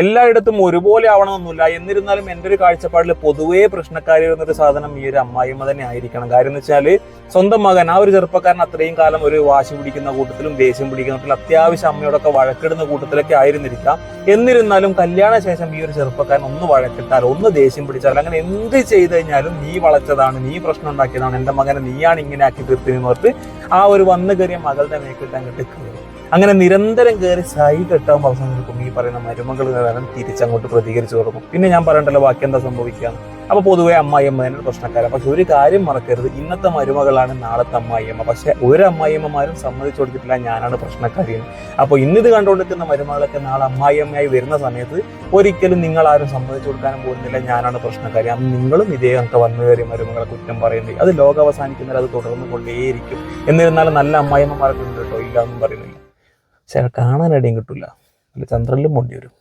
എല്ലായിടത്തും ഒരുപോലെ ആവണമെന്നില്ല. എന്നിരുന്നാലും എൻ്റെ ഒരു കാഴ്ചപ്പാടിൽ പൊതുവേ പ്രശ്നക്കാരി എന്നൊരു സാധനം ഈ ഒരു അമ്മായിമ്മ തന്നെ ആയിരിക്കണം. കാര്യം എന്ന് വെച്ചാൽ സ്വന്തം മകൻ, ആ ഒരു ചെറുപ്പക്കാരൻ അത്രയും കാലം ഒരു വാശി പിടിക്കുന്ന കൂട്ടത്തിലും ദേഷ്യം പിടിക്കുന്ന കൂട്ടത്തിലും അത്യാവശ്യം അമ്മയോടൊക്കെ വഴക്കിടുന്ന കൂട്ടത്തിലൊക്കെ ആയിരുന്നിരിക്കാം. എന്നിരുന്നാലും കല്യാണ ശേഷം ഈ ഒരു ചെറുപ്പക്കാരൻ ഒന്ന് വഴക്കിട്ടാൽ, ഒന്ന് ദേഷ്യം പിടിച്ചാൽ, അങ്ങനെ എന്ത് ചെയ്തു കഴിഞ്ഞാലും നീ വളച്ചതാണ്, നീ പ്രശ്നം ഉണ്ടാക്കിയതാണ്, എൻ്റെ മകനെ നീയാണ് ഇങ്ങനെ ആക്കി തീർത്തിന്ന് പറഞ്ഞിട്ട് ആ ഒരു വന്നു കയറിയ മകളുടെ മേക്കിട്ട് അങ്ങോട്ട് കയറും. അങ്ങനെ നിരന്തരം കയറി സൈ കെട്ടാകുമ്പോൾ അവസാനം ഈ പറയുന്ന മരുമകൾ തിരിച്ചങ്ങോട്ട് പ്രതികരിച്ചു തുടങ്ങും. പിന്നെ ഞാൻ പറയണ്ടല്ലോ ബാക്കി എന്താ സംഭവിക്കാന്ന്. അപ്പൊ പൊതുവെ അമ്മായിയമ്മേനെ പ്രശ്നക്കാരാണ്. പക്ഷെ ഒരു കാര്യം മറക്കരുത്, ഇന്നത്തെ മരുമകളാണ് നാളത്തെ അമ്മായിയമ്മ. പക്ഷെ ഒരു അമ്മായിയമ്മമാരും സമ്മതിച്ചു കൊടുത്തിട്ടില്ല ഞാനാണ് പ്രശ്നക്കാരിയെന്ന്. അപ്പൊ ഇന്നിത് കണ്ടുകൊണ്ടിരിക്കുന്ന മരുമകളൊക്കെ നാളെ അമ്മായിയമ്മയായി വരുന്ന സമയത്ത് ഒരിക്കലും നിങ്ങൾ ആരും സമ്മതിച്ചു കൊടുക്കാനും പോകുന്നില്ല ഞാനാണ് പ്രശ്നക്കാരി. അന്ന് നിങ്ങളും ഇതേ ഒക്കെ വന്നു കയറിയ മരുമകളെ കുറ്റം പറയുന്നത് അത് ലോകം അവസാനിക്കുന്നതിൽ അത് തുടർന്ന് കൊണ്ടേയിരിക്കും. എന്നിരുന്നാലും നല്ല അമ്മായിയമ്മമാരൊക്കെ ഉണ്ട് കേട്ടോ, ഇല്ല ഒന്നും പറയുന്നില്ല. പക്ഷെ കാണാനടിയും കിട്ടില്ല, അല്ല ചന്ദ്രനിലും പോണ്ടി വരും.